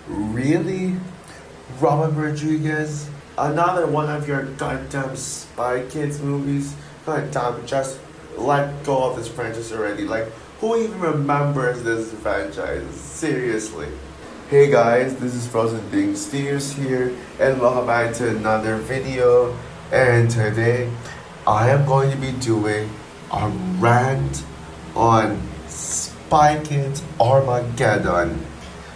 Really? Robert Rodriguez? Another one of your goddamn Spy Kids movies? Goddamn, just let go of this franchise already. Like, who even remembers this franchise? Seriously. Hey guys, this is Frozen Things Steers here, and welcome back to another video. And today, I am going to be doing a rant on Spy Kids Armageddon.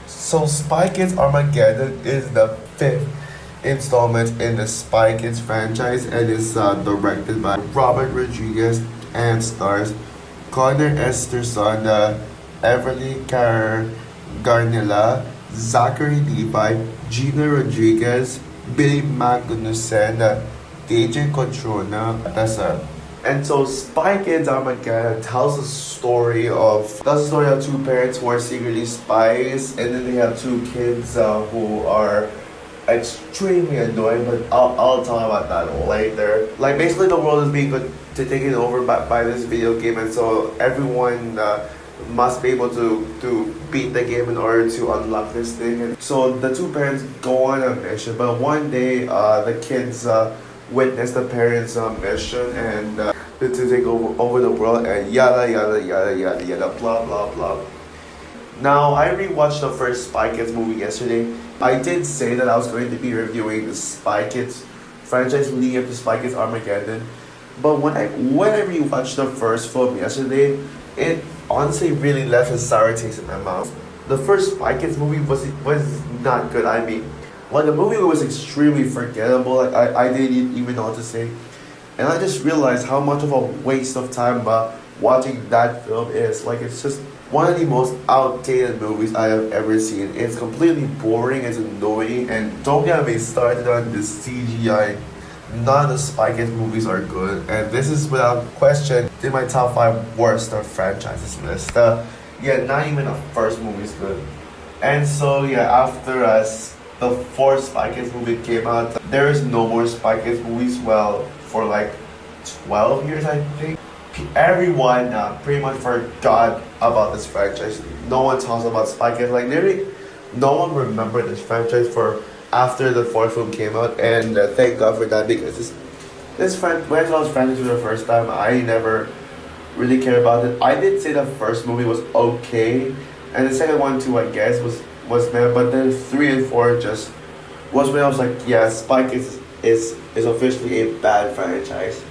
So Spy Kids Armageddon is the fifth installment in the Spy Kids franchise and is directed by Robert Rodriguez and stars Connor Esterson, Everly Garnilla, Zachary Levi, Gina Rodriguez, Billy Magnussen, DJ Cotrona, and so Spy Kids Armageddon tells the story of two parents who are secretly spies, and then they have two kids who are extremely annoying. But I'll talk about that later. Like basically, the world is being taken over by this video game, and so everyone must be able to beat the game in order to unlock this thing. And so the two parents go on a mission, but one day the kids witness the parents' mission and to take over the world and yada yada yada yada yada blah blah blah. Now I rewatched the first Spy Kids movie yesterday. I did say that I was going to be reviewing the Spy Kids franchise leading up to Spy Kids Armageddon, but when I rewatched the first film yesterday, it honestly really left a sour taste in my mouth. The first Spy Kids movie was not good. I mean, well, the movie was extremely forgettable. Like I didn't even know what to say, and I just realized how much of a waste of time watching that film is. Like it's just one of the most outdated movies I have ever seen. It's completely boring, it's annoying, and don't get me started on the CGI. None of the Spy Kids movies are good, and this is without question in my top 5 worst of franchises list. Yeah, not even the first movie is good. And so yeah, after the fourth Spy Kids movie came out, there is no more Spy Kids movies. Well, for like 12 years, I think. Everyone pretty much forgot about this franchise. No one talks about Spy Kids. Like literally, no one remembered this franchise for after the fourth film came out, and thank God for that, because when I saw this franchise for the first time, I never really cared about it. I did say the first movie was okay, and the second one too, I guess, was bad, but then 3 and 4 just was when I was like, yeah, Spy Kids is officially a bad franchise.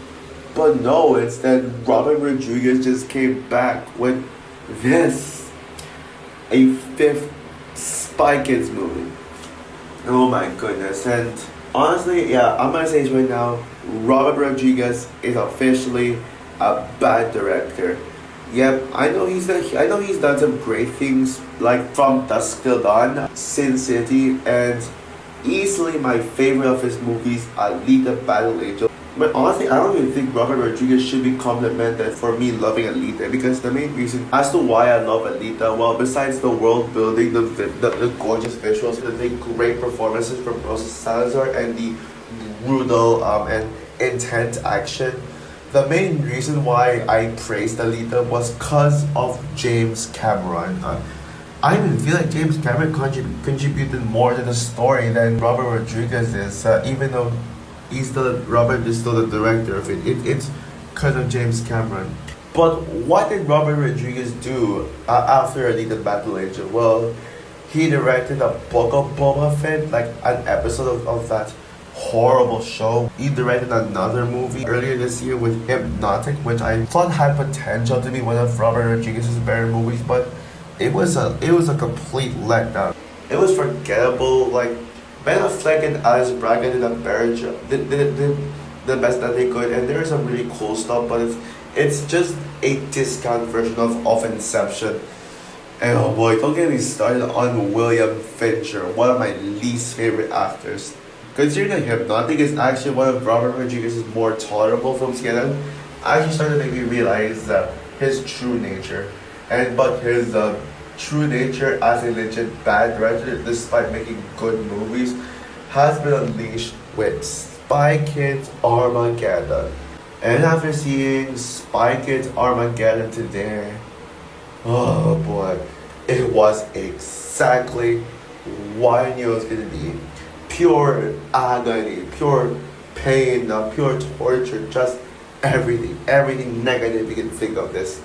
But no, instead Robert Rodriguez just came back with this, a fifth Spy Kids movie. Oh my goodness. And honestly, yeah, I'm gonna say this right now, Robert Rodriguez is officially a bad director. Yep, I know he's done some great things like From Dusk Till Dawn, Sin City, and easily my favorite of his movies, Alita Battle Angel. But honestly, I don't even think Robert Rodriguez should be complimented for me loving Alita, because the main reason as to why I love Alita, well, besides the world building, the gorgeous visuals, the great performances from Rosa Salazar, and the brutal and intense action, the main reason why I praised Alita was because of James Cameron. I even feel like James Cameron contributed more to the story than Robert Rodriguez is, even though Robert is still the director of it. It's because of James Cameron. But what did Robert Rodriguez do after Alita Battle Angel? Well, he directed a Book of Boba Fett, like an episode of that horrible show. He directed another movie earlier this year with Hypnotic, which I thought had potential to be one of Robert Rodriguez's better movies, but it was a complete letdown. It was forgettable. Like Ben Affleck and Alice Braga did a better job, did the best that they could, and there is some really cool stuff, but it's just a discount version of Inception. And oh boy, don't get me started on William Fincher, one of my least favorite actors. Considering that Hypnotic is actually one of Robert Rodriguez's more tolerable films yet, actually started to make me realize his true nature. But his true nature as a legit bad director, despite making good movies, has been unleashed with Spy Kids Armageddon. And after seeing Spy Kids Armageddon today, oh boy, it was exactly what I knew it was gonna be pure agony, pure pain, pure torture, just everything negative you can think of this.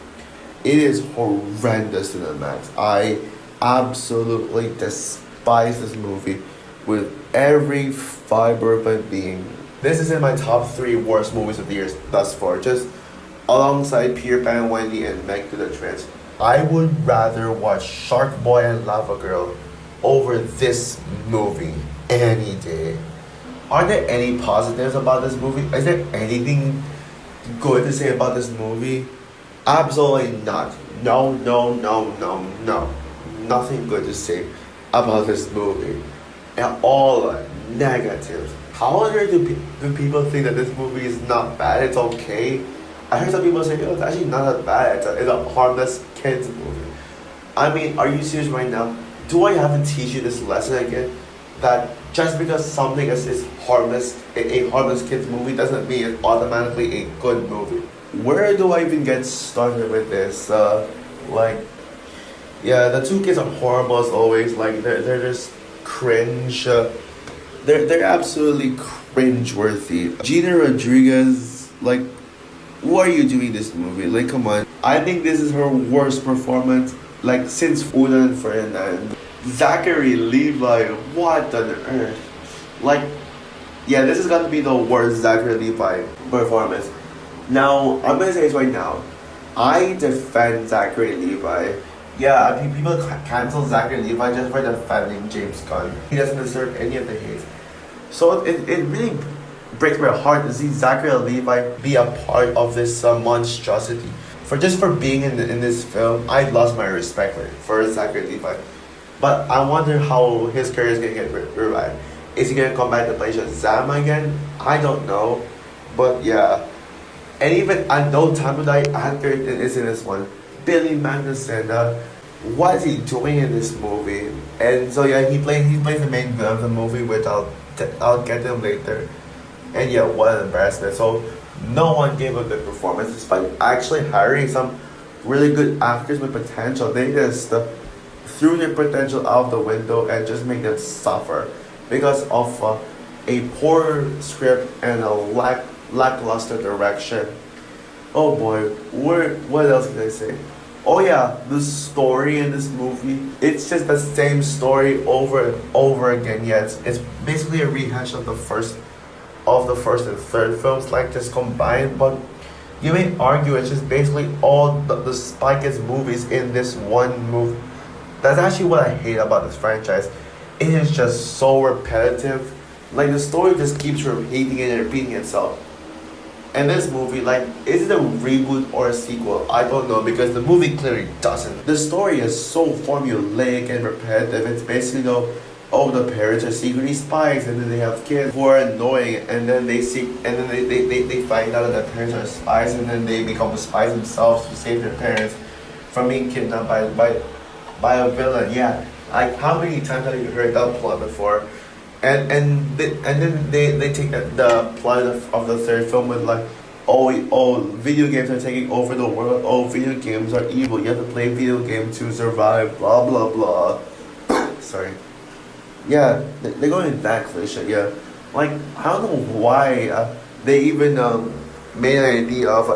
It is horrendous to the max. I absolutely despise this movie with every fiber of my being. This is in my top three worst movies of the year thus far, just alongside Peter Pan, Wendy, and Meg to the Trance. I would rather watch Shark Boy and Lava Girl over this movie any day. Are there any positives about this movie? Is there anything good to say about this movie? Absolutely not. No, no, no, no, no. Nothing good to say about this movie. And all negatives. How on earth do people think that this movie is not bad? It's okay. I heard some people say, oh, it's actually not that bad. It's a harmless kids movie. I mean, are you serious right now? Do I have to teach you this lesson again? That just because something is harmless, a harmless kids movie doesn't mean it's automatically a good movie. Where do I even get started with this? Yeah, the two kids are horrible as always. Like they're just cringe. They're absolutely cringe-worthy. Gina Rodriguez, like, what are you doing this movie? Like, come on. I think this is her worst performance, like, since Una and Ferdinand. Zachary Levi, what on earth? Like, yeah, this is gonna be the worst Zachary Levi performance. Now, I'm gonna say this right now. I defend Zachary Levi. Yeah, people cancel Zachary Levi just for defending James Gunn. He doesn't deserve any of the hate. So it really breaks my heart to see Zachary Levi be a part of this monstrosity. For being in this film, I lost my respect for Zachary Levi. But I wonder how his career is gonna get revived. Is he gonna come back to play Shazam again? I don't know. But yeah. And even I know Time to Die actor is in this one. Billy Magnuson, what is he doing in this movie? And so yeah, he plays the main villain of the movie, which I'll get to him later. And yeah, what an embarrassment. So no one gave a good performance despite actually hiring some really good actors with potential. They just threw their potential out the window and just made them suffer because of a poor script and a lackluster direction. Oh boy, what else can I say? Oh yeah, the story in this movie, it's just the same story over and over again. Yeah, it's basically a rehash of the first and third films, like just combined. But you may argue it's just basically all the Spy Kids movies in this one movie. That's actually what I hate about this franchise. It is just so repetitive. Like the story just keeps repeating and repeating itself. And this movie, like, is it a reboot or a sequel? I don't know, because the movie clearly doesn't. The story is so formulaic and repetitive. It's basically, the parents are secretly spies, and then they have kids who are annoying, and then they find out that their parents are spies, and then they become spies themselves to save their parents from being kidnapped by a villain. Yeah, like, how many times have you heard that plot before? And then they take the plot of the third film with like, video games are taking over the world. Oh, video games are evil. You have to play video games to survive. Blah blah blah. Sorry. Yeah, they're going in that cliche. Yeah, like I don't know why they even made an idea of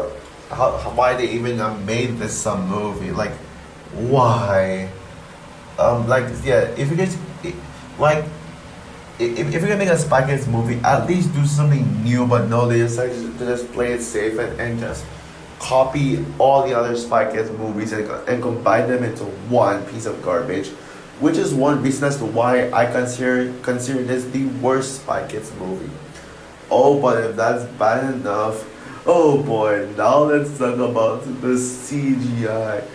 why they even made this movie. Like, why? If you guys like. If you're gonna make a Spy Kids movie, at least do something new. But no, they decided to just play it safe and just copy all the other Spy Kids movies and combine them into one piece of garbage, which is one reason as to why I consider this the worst Spy Kids movie. Oh, but if that's bad enough, oh boy, now let's talk about the CGI.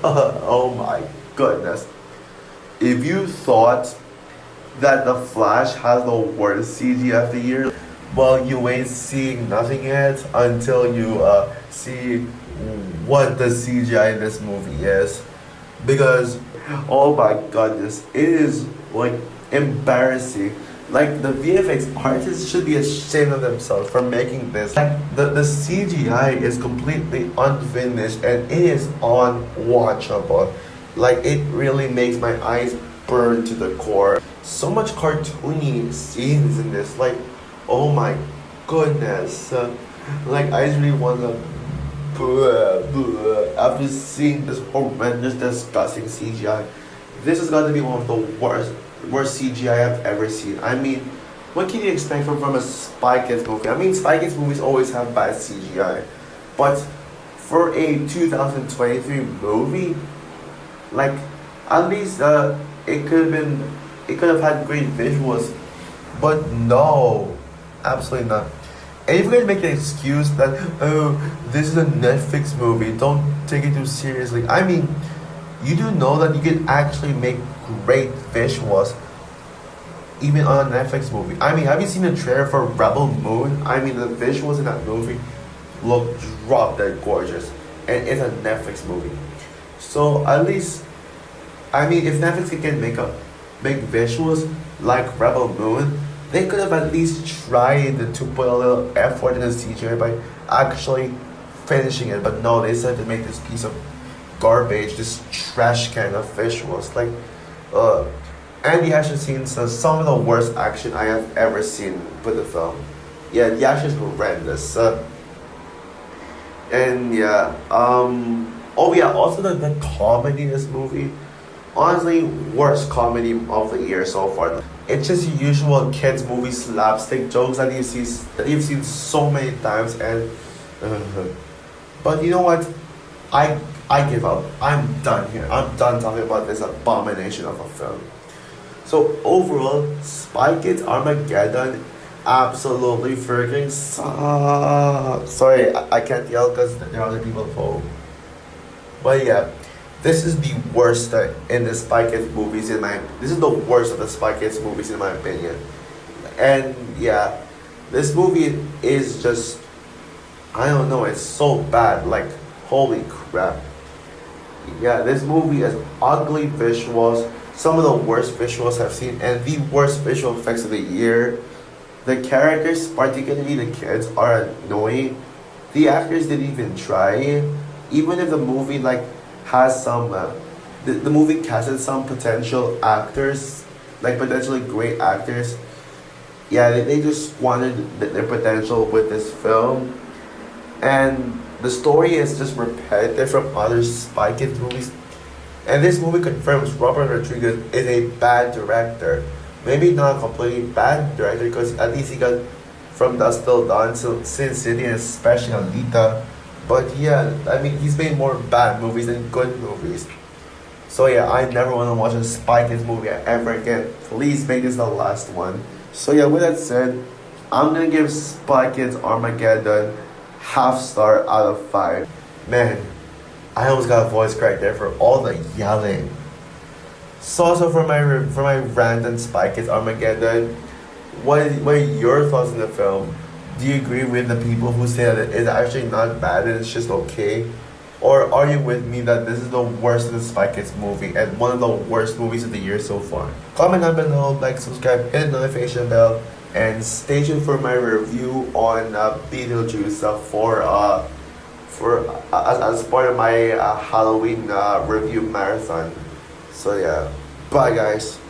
Oh my goodness. If you thought that The Flash has the worst CGI of the year, well, you ain't seeing nothing yet until you see what the CGI in this movie is. Because, oh my goodness, it is like embarrassing. Like, the VFX artists should be ashamed of themselves for making this. Like, the CGI is completely unfinished and it is unwatchable. Like it really makes my eyes burn to the core. So much cartoony scenes in this. Like, oh my goodness. Like I just really wanna after seeing this horrendous, disgusting CGI. This is gonna be one of the worst CGI I've ever seen. I mean, what can you expect from a Spy Kids movie? I mean, Spy Kids movies always have bad CGI, but for a 2023 movie, like at least it could have had great visuals, but no, absolutely not. And if you're gonna make an excuse that oh this is a Netflix movie, don't take it too seriously. I mean, you do know that you can actually make great visuals even on a Netflix movie. I mean, have you seen the trailer for Rebel Moon? I mean, the visuals in that movie look drop dead gorgeous, and it's a Netflix movie. So at least, I mean, if Netflix can make visuals like Rebel Moon, they could have at least tried to put a little effort in the CGI by actually finishing it. But no, they decided to make this piece of garbage, this trash can of visuals. Like, and the action scenes are some of the worst action I have ever seen with the film. Yeah, the action is horrendous. And yeah, oh yeah, also the comedy in this movie. Honestly, worst comedy of the year so far. It's just your usual kids movie slapstick jokes that you've seen so many times, and but you know what? I give up. I'm done here. I'm done talking about this abomination of a film. So overall, Spy Kids Armageddon absolutely freaking sucks. Sorry, I can't yell because there are other people at home. But yeah, this is the worst in the Spy Kids movies this is the worst of the Spy Kids movies in my opinion. And yeah, this movie is just, I don't know, it's so bad, like holy crap. Yeah, this movie has ugly visuals, some of the worst visuals I've seen, and the worst visual effects of the year. The characters, particularly the kids, are annoying. The actors didn't even try. Even if the movie like has some, the movie casted some potential actors, like potentially great actors. Yeah, they just squandered their potential with this film, and the story is just repetitive from other Spy Kids movies. And this movie confirms Robert Rodriguez is a bad director. Maybe not a completely bad director, because at least he got From Dusk Till Dawn, Sin City, and especially Alita. But yeah, I mean, he's made more bad movies than good movies. So yeah, I never want to watch a Spy Kids movie ever again. Please make this the last one. So yeah, with that said, I'm gonna give Spy Kids Armageddon half star out of 5. Man, I almost got a voice crack there for all the yelling. So also for my rant on Spy Kids Armageddon, what are your thoughts on the film? Do you agree with the people who say that it's actually not bad and it's just okay? Or are you with me that this is the worst of the Spy Kids movie and one of the worst movies of the year so far? Comment down below, like, subscribe, hit the notification bell, and stay tuned for my review on Beetlejuice as part of my Halloween review marathon. So yeah, bye guys.